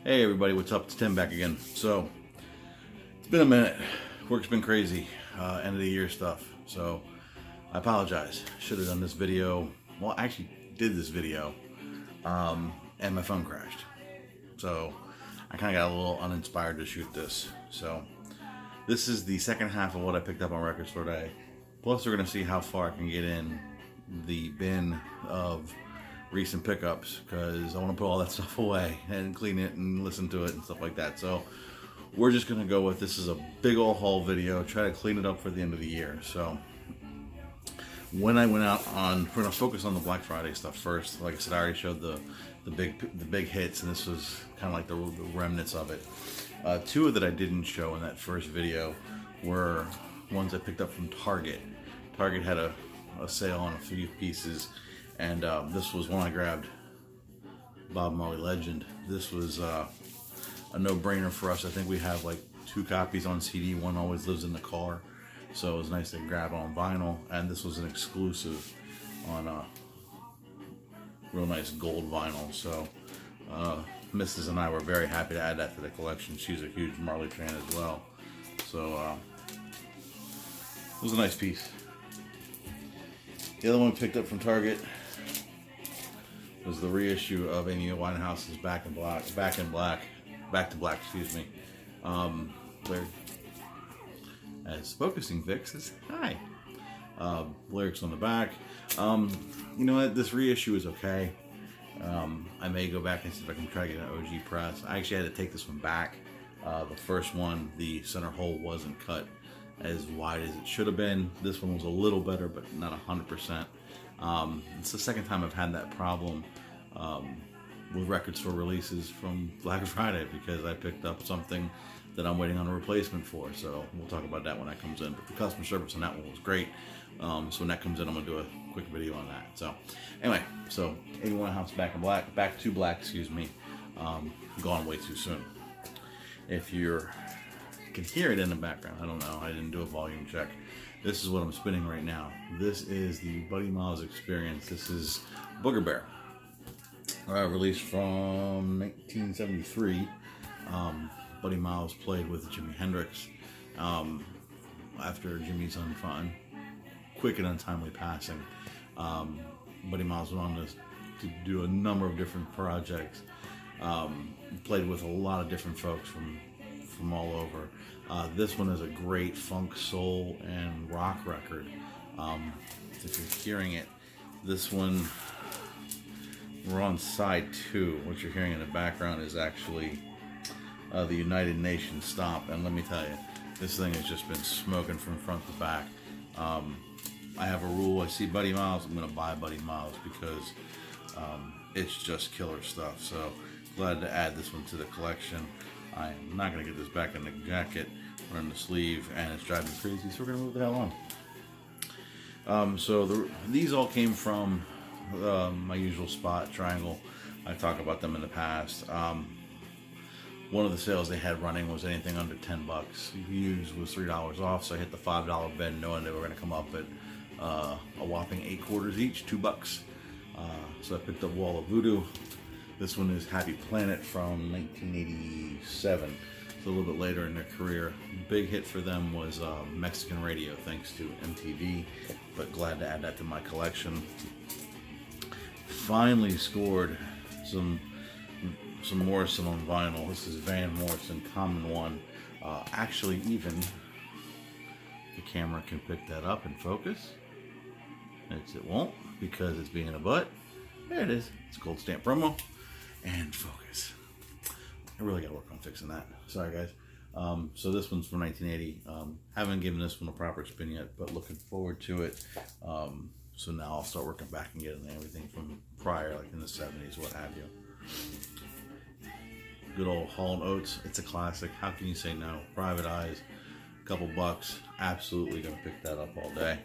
Hey everybody, what's up? It's Tim back again. So, it's been a minute. Work's been crazy. End of the year stuff. So, I apologize. Should have done this video. Well, I actually did this video, and my phone crashed. So, I kind of got a little uninspired to shoot this. So, this is the second half of what I picked up on Record Store Day. Plus, we're going to see how far I can get in the bin of recent pickups, because I want to put all that stuff away and clean it and listen to it and stuff like that. So we're just going to go with, this is a big old haul video, try to clean it up for the end of the year. So when I went out on, we're going to focus on the Black Friday stuff first. Like I said, I already showed the big hits, and this was kind of like the remnants of it. Two that I didn't show in that first video were ones I picked up from Target. Target had a sale on a few pieces, and this was one I grabbed, Bob Marley Legend. This was a no-brainer for us. I think we have like 2 copies on CD. One always lives in the car, so it was nice to grab on vinyl. And this was an exclusive on real nice gold vinyl. So Mrs. and I were very happy to add that to the collection. She's a huge Marley fan as well. So it was a nice piece. The other one picked up from Target was the reissue of Amy Winehouse's Back to Black, excuse me. Where, as focusing fixes, hi. Lyrics on the back. You know what? This reissue is okay. I may go back and see if I can try to get an OG press. I actually had to take this one back. The first one, the center hole wasn't cut as wide as it should have been. This one was a little better, but not 100%. It's the second time I've had that problem with record store releases from Black Friday, because I picked up something that I'm waiting on a replacement for. So we'll talk about that when that comes in. But the customer service on that one was great. So when that comes in, I'm gonna do a quick video on that. So anyway, so Amy Winehouse Back to Black, excuse me, gone way too soon. If you can hear it in the background, I don't know, I didn't do a volume check. This is what I'm spinning right now. This is the Buddy Miles Experience. This is Booger Bear, released from 1973. Buddy Miles played with Jimi Hendrix after Jimmy's quick and untimely passing. Buddy Miles went on to do a number of different projects. Played with a lot of different folks from all over. This one is a great funk, soul, and rock record. If you're hearing it, this one, we're on side 2. What you're hearing in the background is actually the United Nations stomp. And let me tell you, this thing has just been smoking from front to back. I have a rule: I see Buddy Miles, I'm going to buy Buddy Miles, because it's just killer stuff. So glad to add this one to the collection. I'm not going to get this back in the jacket or in the sleeve, and it's driving me crazy, so we're going to move the hell on. So these all came from my usual spot, Triangle. I've talked about them in the past. One of the sales they had running was anything under 10 bucks. Used was $3 off, so I hit the $5 bin knowing they were going to come up at a whopping 8 quarters each, $2. So I picked up Wall of Voodoo. This one is Happy Planet from 1987. It's a little bit later in their career. Big hit for them was Mexican radio, thanks to MTV, but glad to add that to my collection. Finally scored some Morrison on vinyl. This is Van Morrison, Common One. Actually, even the camera can pick that up and focus. It won't, because it's being a butt. There it is. It's a gold stamp promo. And focus. I really gotta work on fixing that. Sorry guys. So this one's from 1980. Haven't given this one a proper spin yet, but looking forward to it. So now I'll start working back and getting everything from prior, like in the 70s, what have you. Good old Hall & Oates. It's a classic. How can you say no? Private Eyes, a couple bucks. Absolutely gonna pick that up all day.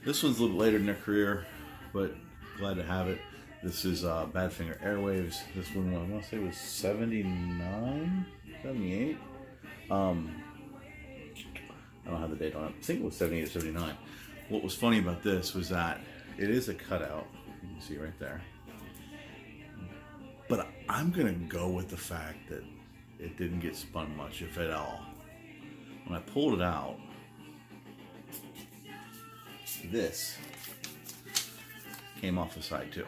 This one's a little later in their career, but glad to have it. This is Badfinger Airwaves. This one, I want to say, was 79, 78. I don't have the date on it. I think it was 78 or 79. What was funny about this was that it is a cutout. You can see right there. But I'm going to go with the fact that it didn't get spun much, if at all. When I pulled it out, this came off the side too.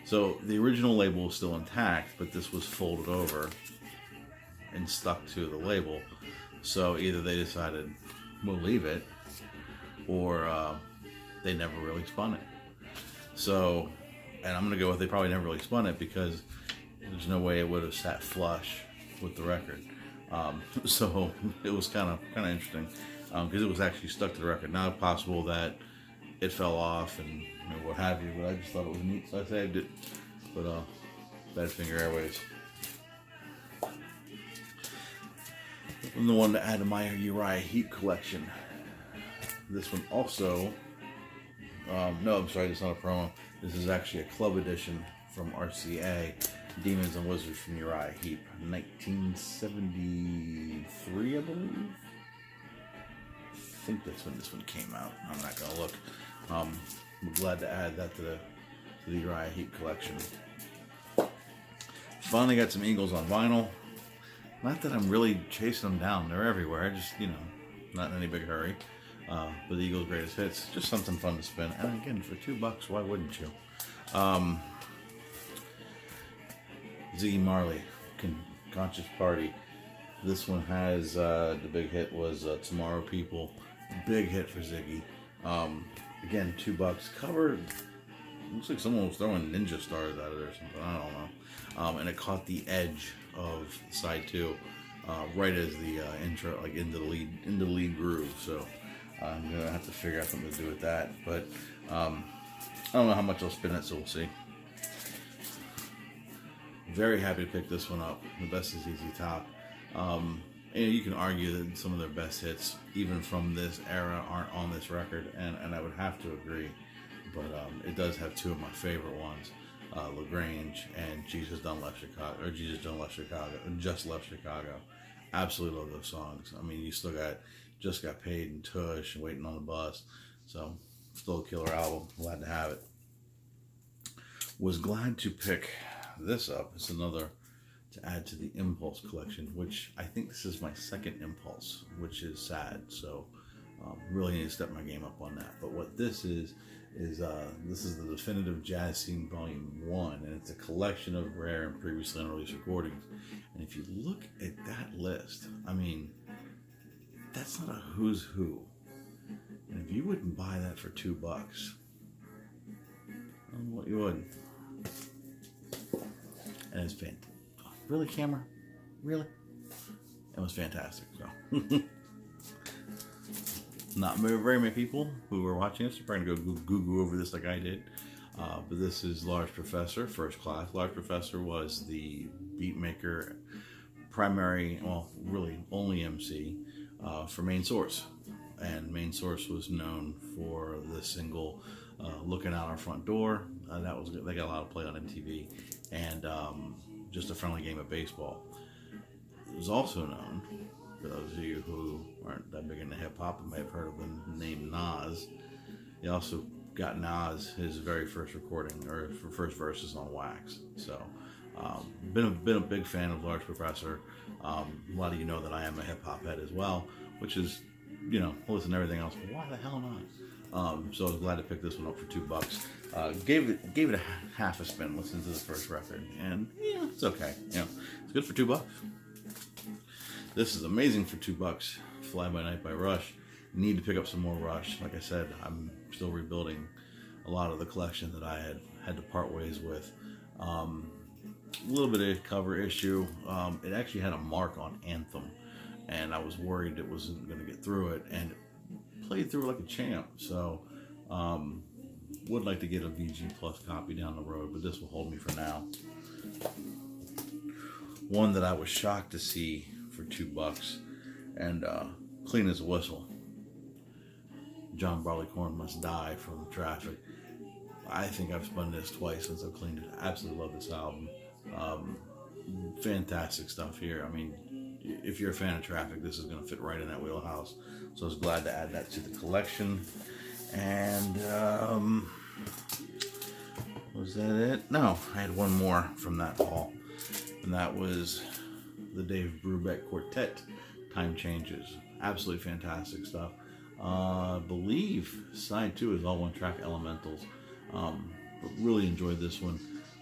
So the original label was still intact, but this was folded over and stuck to the label. So either they decided we'll leave it, or they never really spun it. So, and I'm gonna go with they probably never really spun it because there's no way it would have sat flush with the record. So it was kind of interesting because it was actually stuck to the record. Now it's possible that it fell off and what have you, but I just thought it was neat, so I saved it. But Badfinger Airways. I'm the one to add to my Uriah Heep collection. This one also, no, I'm sorry, it's not a promo. This is actually a club edition from RCA, Demons and Wizards from Uriah Heep, 1973, I believe. I think that's when this one came out. I'm not gonna look. I'm glad to add that to the Uriah Heep collection. Finally got some Eagles on vinyl. Not that I'm really chasing them down. They're everywhere. Just, not in any big hurry. But the Eagles' greatest hits. Just something fun to spin. And again, for $2, why wouldn't you? Ziggy Marley, Conscious Party. This one has, the big hit was Tomorrow People. Big hit for Ziggy. Again, $2. Cover, looks like someone was throwing ninja stars at it or something. I don't know. And it caught the edge of side 2, right as the intro, like into the lead groove. So I'm gonna have to figure out something to do with that. But I don't know how much I'll spin it, so we'll see. Very happy to pick this one up. The Best is Easy Top. And you can argue that some of their best hits, even from this era, aren't on this record, and I would have to agree. But it does have two of my favorite ones. LaGrange and Jesus Done Left Chicago, or Jesus Done Left Chicago, Just Left Chicago. Absolutely love those songs. I mean, you still got Just Got Paid and Tush and Waiting on the Bus. So, still a killer album. Glad to have it. Was glad to pick this up. It's another to add to the Impulse collection, which I think this is my second Impulse, which is sad. So, really need to step my game up on that. But what this is this is the Definitive Jazz Scene Volume 1, and it's a collection of rare and previously unreleased recordings. And if you look at that list, I mean, that's not a who's who. And if you wouldn't buy that for $2, I don't know what you would. And it's fantastic. Really, camera? Really? It was fantastic. So. Not very many people who are watching this are probably going to go Google over this like I did. But this is Large Professor, First Class. Large Professor was the beat maker, primary, well, really only MC for Main Source. And Main Source was known for the single Looking Out Our Front Door. They got a lot of play on MTV. And Just a Friendly Game of Baseball. It was also known, for those of you who aren't that big into hip-hop and may have heard of the name Nas, he also got Nas his very first recording, or first verses on wax. So, been a big fan of Large Professor. A lot of you know that I am a hip-hop head as well, which is, listen to everything else, but why the hell not? So I was glad to pick this one up for $2. Gave it a half a spin, listened to the first record, and it's okay. It's good for $2. This is amazing for $2. Fly By Night by Rush. Need to pick up some more Rush. Like I said, I'm still rebuilding a lot of the collection that I had to part ways with. A little bit of cover issue. It actually had a mark on Anthem, and I was worried it wasn't going to get through it, and it played through like a champ. So, would like to get a VG Plus copy down the road, but this will hold me for now. One that I was shocked to see for $2, and Clean as a Whistle. John Barleycorn Must Die from Traffic. I think I've spun this twice since I've cleaned it. I absolutely love this album. Fantastic stuff here. I mean, if you're a fan of Traffic, this is going to fit right in that wheelhouse. So I was glad to add that to the collection. And Was that it? No, I had one more from that haul, and that was the Dave Brubeck Quartet, Time Changes. Absolutely fantastic stuff. I believe side 2 is all one-track elementals. But really enjoyed this one.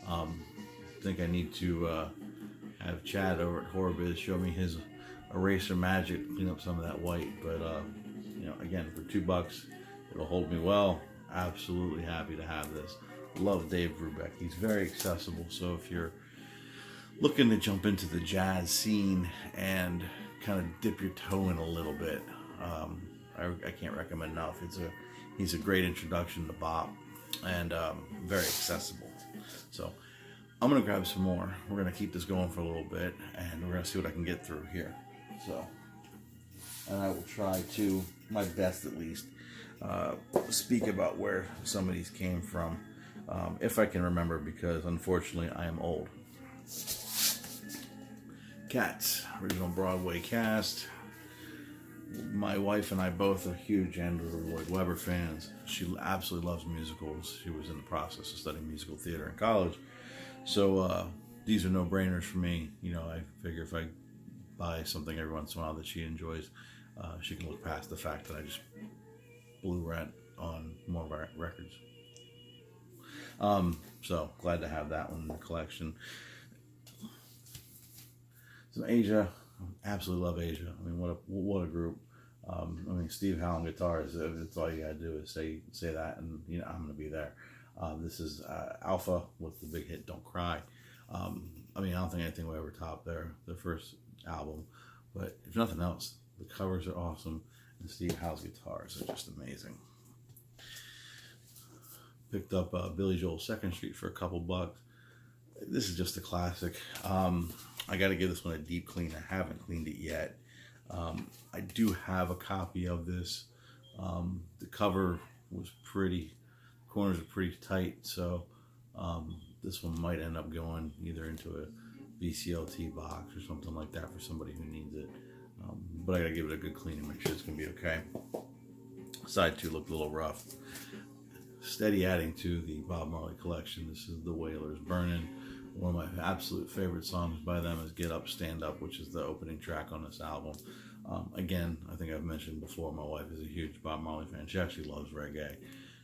I think I need to have Chad over at Horrorbiz show me his eraser magic, clean up some of that white. But you know, again, for $2, it'll hold me well. Absolutely happy to have this. Love Dave Brubeck. He's very accessible. So if you're looking to jump into the jazz scene and kind of dip your toe in a little bit, I can't recommend enough. He's a great introduction to bop, and very accessible. So I'm gonna grab some more. We're gonna keep this going for a little bit, and we're gonna see what I can get through here. So, and I will try to, my best at least, speak about where some of these came from, if I can remember, because unfortunately I am old. Cats, original Broadway cast. My wife and I both are huge Andrew Lloyd Webber fans. She absolutely loves musicals. She was in the process of studying musical theater in college. So these are no-brainers for me. You know, I figure if I buy something every once in a while that she enjoys, she can look past the fact that I just blew rent on more of our records. So glad to have that one in the collection. Some Asia. Absolutely love Asia. I mean, what a group. I mean, Steve Howe on guitars. It's all you gotta do is say that, and you know I'm gonna be there. This is Alpha with the big hit "Don't Cry." I mean, I don't think anything will ever top their first album, but if nothing else, the covers are awesome, and Steve Howe's guitars are just amazing. Picked up Billy Joel's Second Street for a couple bucks. This is just a classic. I got to give this one a deep clean. I haven't cleaned it yet. I do have a copy of this. The cover was pretty, corners are pretty tight, so this one might end up going either into a VCLT box or something like that for somebody who needs it. But I got to give it a good clean and make sure it's going to be okay. Side 2 looked a little rough. Steady adding to the Bob Marley collection. This is The Wailers Burnin'. One of my absolute favorite songs by them is Get Up, Stand Up, which is the opening track on this album. Again, I think I've mentioned before, my wife is a huge Bob Marley fan. She actually loves reggae.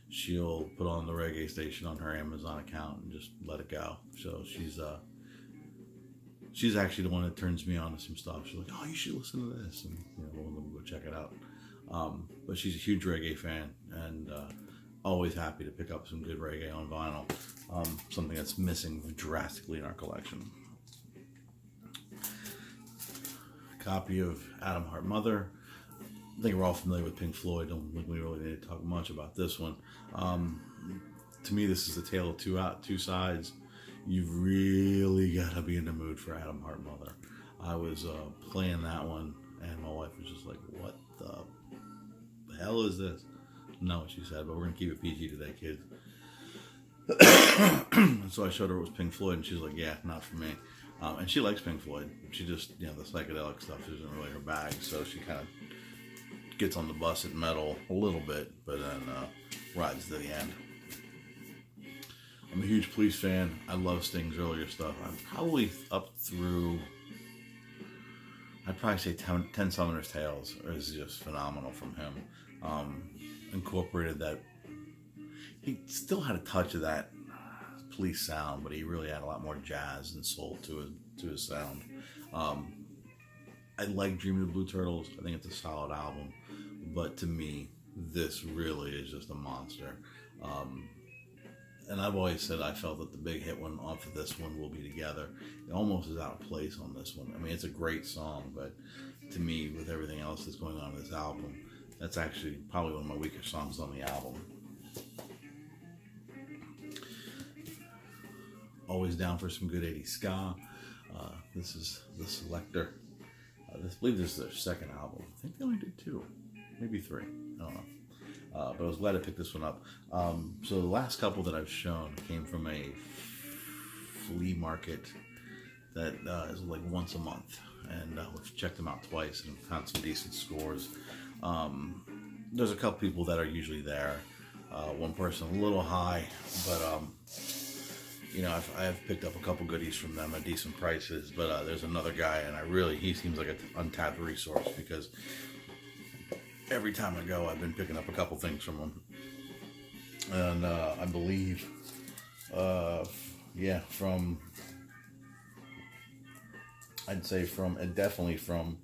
She'll put on the reggae station on her Amazon account and just let it go. So she's actually the one that turns me on to some stuff. She's like, oh, you should listen to this. And you know, we'll go check it out. But she's a huge reggae fan, and always happy to pick up some good reggae on vinyl. Something that's missing drastically in our collection. Copy of Atom Heart Mother. I think we're all familiar with Pink Floyd. Don't think we really need to talk much about this one. To me, this is a tale of two sides. You've really got to be in the mood for Atom Heart Mother. I was playing that one, and my wife was just like, what the hell is this? Not what she said, but we're going to keep it PG today, kids. So I showed her it was Pink Floyd, and she was like, yeah, not for me. And she likes Pink Floyd. She just, you know, the psychedelic stuff isn't really her bag, so she kind of gets on the bus at metal a little bit, but then rides to the end. I'm a huge Police fan. I love Sting's earlier stuff. I'm probably up through, I'd probably say 10 Summoner's Tales is just phenomenal from him. Incorporated that, he still had a touch of that Police sound, but he really had a lot more jazz and soul to his sound. I like Dream of the Blue Turtles. I think it's a solid album, but to me, this really is just a monster. And I've always said I felt that the big hit one off of this one, Will Be Together, it almost is out of place on this one. I mean, it's a great song, but to me, with everything else that's going on in this album, that's actually probably one of my weaker songs on the album. Always down for some good 80s ska. This is The Selector. I believe this is their second album. I think they only did 2, maybe 3. I don't know. But I was glad to pick this one up. So the last couple that I've shown came from a flea market that is like once a month. And we've checked them out twice and found some decent scores. There's a couple people that are usually there. One person a little high, but you know, I've picked up a couple goodies from them at decent prices, but there's another guy, and he seems like an untapped resource, because every time I go, I've been picking up a couple things from him. And I believe, yeah, definitely from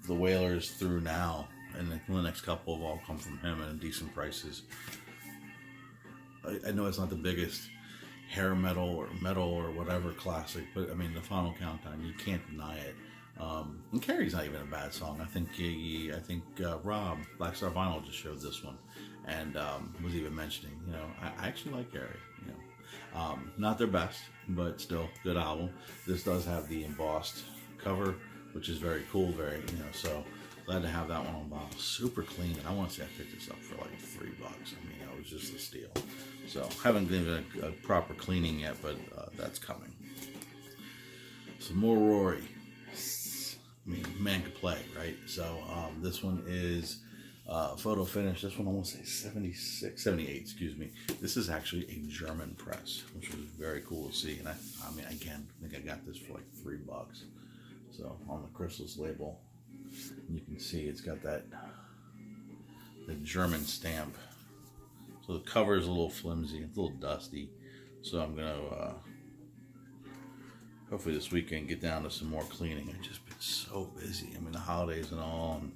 the Whalers through now, and the next couple have all come from him at decent prices. I know it's not the biggest hair metal or whatever classic, but I mean, the Final Countdown, you can't deny it. And Carrie's not even a bad song. I think Rob Black Star Vinyl just showed this one, and was even mentioning, you know, I actually like Carrie. You know, not their best, but still good album. This does have the embossed cover, which is very cool. Very, you know, so glad to have that one on vinyl. Super clean, and I want to say I picked this up for like $3. I mean, it was just a steal. So haven't given it a proper cleaning yet, but that's coming. Some more Rory. I mean, man could play, right? So this one is photo finish. This one I want to say 78, excuse me. This is actually a German press, which was very cool to see. And I mean, again, I think I got this for like $3. So on the Chrysalis label, you can see it's got the German stamp. So the cover is a little flimsy, it's a little dusty. So I'm gonna hopefully this weekend get down to some more cleaning. I've just been so busy. I mean, the holidays and all, and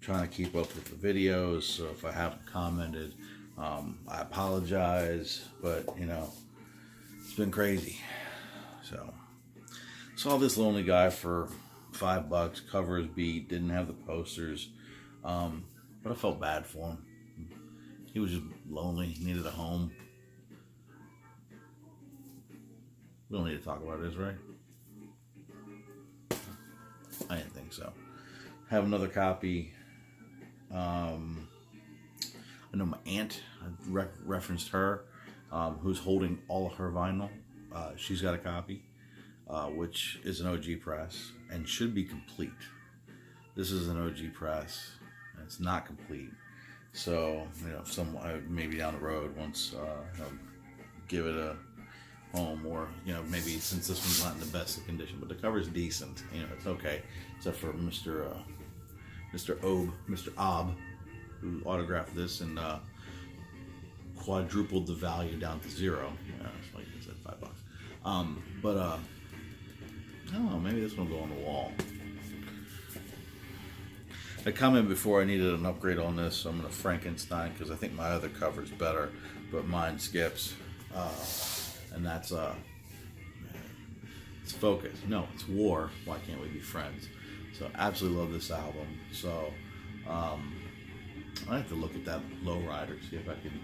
trying to keep up with the videos. So if I haven't commented, I apologize, but you know, it's been crazy. So saw this Lonely Guy for $5. Cover is beat, didn't have the posters, but I felt bad for him. He was just lonely, he needed a home. We don't need to talk about this, right? I didn't think so. Have another copy. I know my aunt, I referenced her, who's holding all of her vinyl. She's got a copy, which is an OG press and should be complete. This is an OG press, and it's not complete. So, you know, maybe down the road, once give it a home, or you know, maybe since this one's not in the best of condition, but the cover's decent. You know, it's okay, except for Mr. Ob, who autographed this and quadrupled the value down to $0. It's like I said, $5. But I don't know. Maybe this one will go on the wall. I commented before I needed an upgrade on this, so I'm going to Frankenstein, because I think my other cover's better, but mine skips. And that's it's Focus. No, it's War. Why Can't We Be Friends? So absolutely love this album. So I have to look at that Lowrider, see if I can.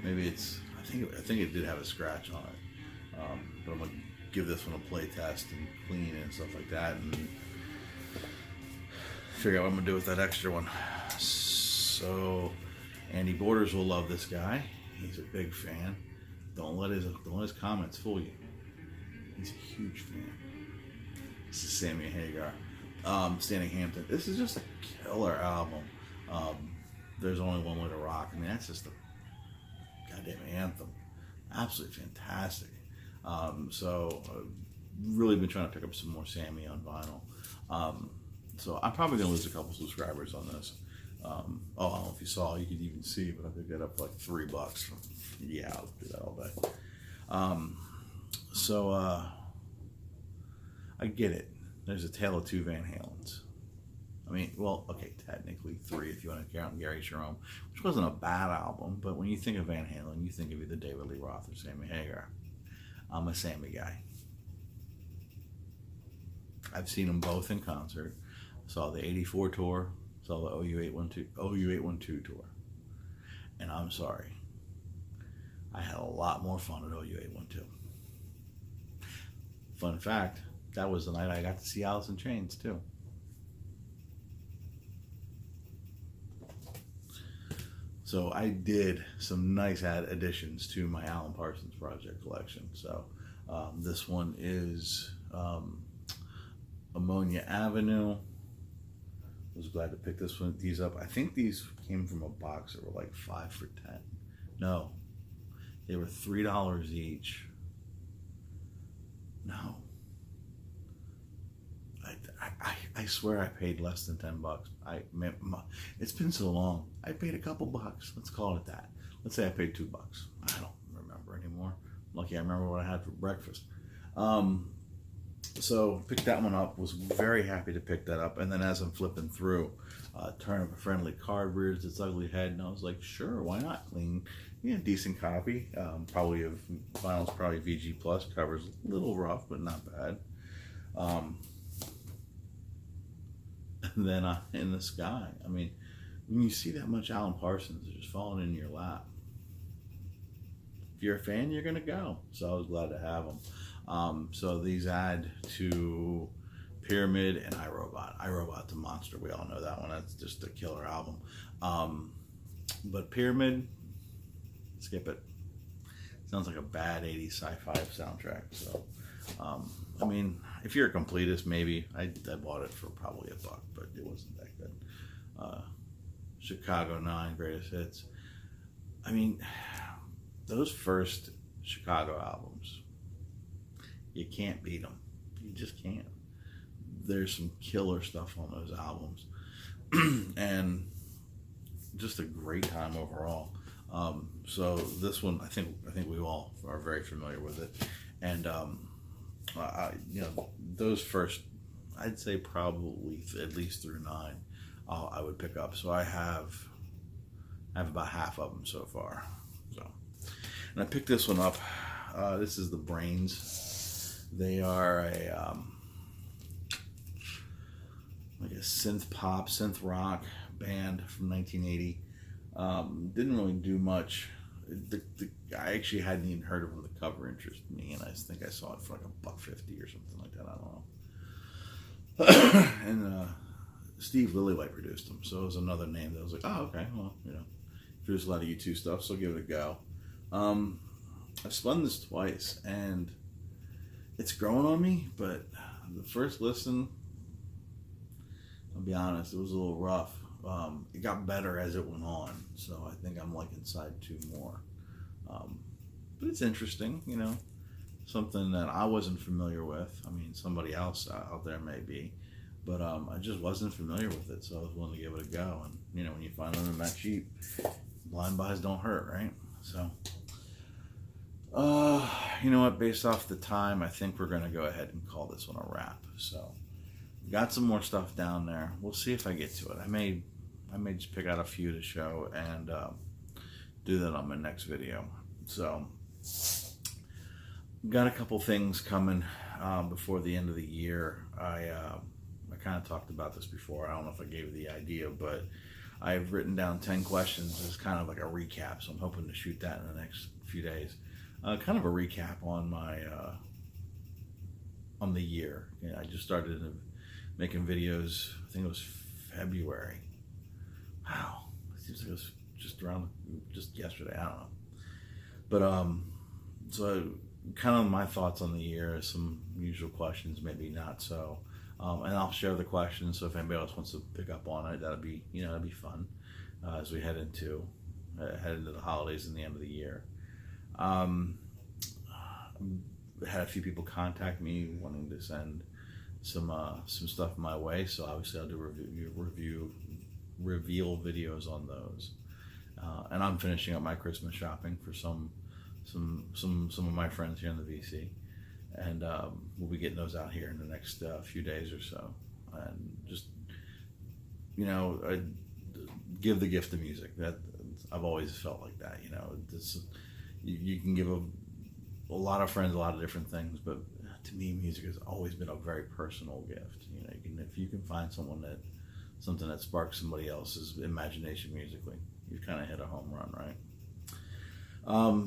Maybe it's. I think it did have a scratch on it. But I'm gonna give this one a play test and clean it and stuff like that, and figure out what I'm gonna do with that extra one. So Andy Borders will love this guy. He's a big fan. Don't let his comments fool you. He's a huge fan. This is Sammy Hagar, Standing Hampton. This is just a killer album. There's Only One Way to Rock. I mean, that's just a goddamn anthem. Absolutely fantastic. So really been trying to pick up some more Sammy on vinyl. So I'm probably gonna lose a couple subscribers on this. I don't know if you saw, you could even see, but I picked that up for like $3. Yeah, I'll do that all day. So I get it. There's a tale of two Van Halens. I mean, well, okay, technically 3 if you want to count Gary Jerome, which wasn't a bad album, but when you think of Van Halen, you think of either David Lee Roth or Sammy Hagar. I'm a Sammy guy. I've seen them both in concert. Saw the '84 tour, saw the OU812 tour. And I'm sorry, I had a lot more fun at OU812. Fun fact, that was the night I got to see Alice in Chains too. So I did some nice additions to my Alan Parsons Project collection. So this one is Ammonia Avenue. I was glad to pick these up. I think these came from a box that were like 5 for $10. No, they were $3 each I swear I paid less than $10. It's been so long. I paid a couple bucks. Let's call it that. Let's say I paid $2. I don't remember anymore. Lucky I remember what I had for breakfast. So picked that one up. Was very happy to pick that up. And then as I'm flipping through, Turnip a Friendly Card rears its ugly head, and I was like, sure, why not? Clean, decent copy. Probably of vinyl's probably VG Plus. Covers a little rough, but not bad. And then In the Sky. I mean, when you see that much Alan Parsons just falling in your lap, if you're a fan, you're gonna go. So I was glad to have them. So these add to Pyramid and iRobot. iRobot's a monster. We all know that one. That's just a killer album. But Pyramid, skip it. Sounds like a bad 80s sci-fi soundtrack. So, I mean, if you're a completist, maybe. I bought it for probably $1, but it wasn't that good. Chicago 9 Greatest Hits. I mean, those first Chicago albums, you can't beat them. You just can't. There's some killer stuff on those albums. And just a great time overall. So this one, I think we all are very familiar with it. And those first, I'd say probably at least through 9, I would pick up. So I have about half of them so far. So, and I picked this one up. This is the Brains. They are like a synth pop, synth rock band from 1980. Didn't really do much. I actually hadn't even heard of them. The cover interested me, and I think I saw it for like $1.50 or something like that. I don't know. And Steve Lillywhite produced them, so it was another name that I was like, oh, okay, well, produce a lot of U2 stuff, so I'll give it a go. I've spun this twice, and it's growing on me, but the first listen, I'll be honest, it was a little rough. It got better as it went on, so I think I'm liking side 2 more. But it's interesting, something that I wasn't familiar with. I mean, somebody else out there may be, but I just wasn't familiar with it, so I was willing to give it a go. And when you find them that cheap, blind buys don't hurt, right? So, you know what? Based off the time, I think we're gonna go ahead and call this one a wrap. So, got some more stuff down there. We'll see if I get to it. I may just pick out a few to show and do that on my next video. So, got a couple things coming before the end of the year. I kind of talked about this before. I don't know if I gave you the idea, but I've written down 10 questions as kind of like a recap. So I'm hoping to shoot that in the next few days. Kind of a recap on my on the year. I just started making videos. I think it was February. Wow, it seems like it was just yesterday. I don't know, but so kind of my thoughts on the year. Some usual questions, maybe not so. And I'll share the questions. So if anybody else wants to pick up on it, that'd be fun as we head into the holidays and the end of the year. Had a few people contact me wanting to send some stuff my way. So obviously I'll do reveal videos on those. And I'm finishing up my Christmas shopping for some of my friends here in the VC. And we'll be getting those out here in the next few days or so. And just, give the gift of music. That I've always felt like that. You can give a lot of friends a lot of different things, but to me, music has always been a very personal gift. If you can find something that sparks somebody else's imagination musically, you kind of hit a home run, right?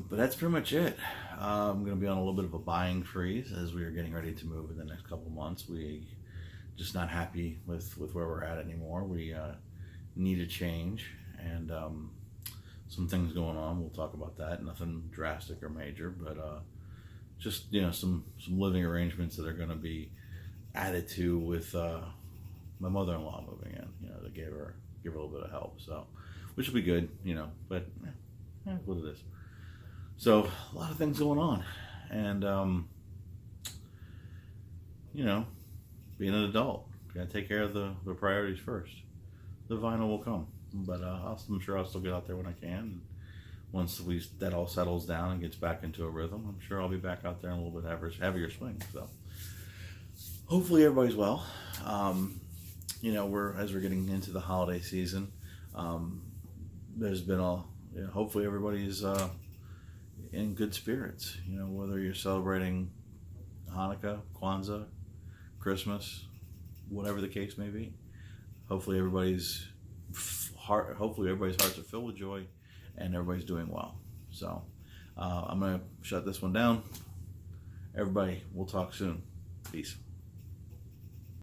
But that's pretty much it. I'm going to be on a little bit of a buying freeze as we are getting ready to move in the next couple months. We just not happy with where we're at anymore. We need a change, and some things going on. We'll talk about that. Nothing drastic or major, but just some living arrangements that are going to be added to with my mother-in-law moving in. To give her a little bit of help. So, which will be good. But what it is. So a lot of things going on, and being an adult, gotta take care of the priorities first. The vinyl will come, but I'm sure I'll still get out there when I can. Once that all settles down and gets back into a rhythm, I'm sure I'll be back out there in a little bit heavier swing. So hopefully everybody's well. You know, as we're getting into the holiday season, there's been hopefully everybody's in good spirits. You know, whether you're celebrating Hanukkah, Kwanzaa, Christmas, whatever the case may be. Hopefully everybody's hearts are filled with joy, and everybody's doing well. So I'm gonna shut this one down. Everybody, we'll talk soon. Peace.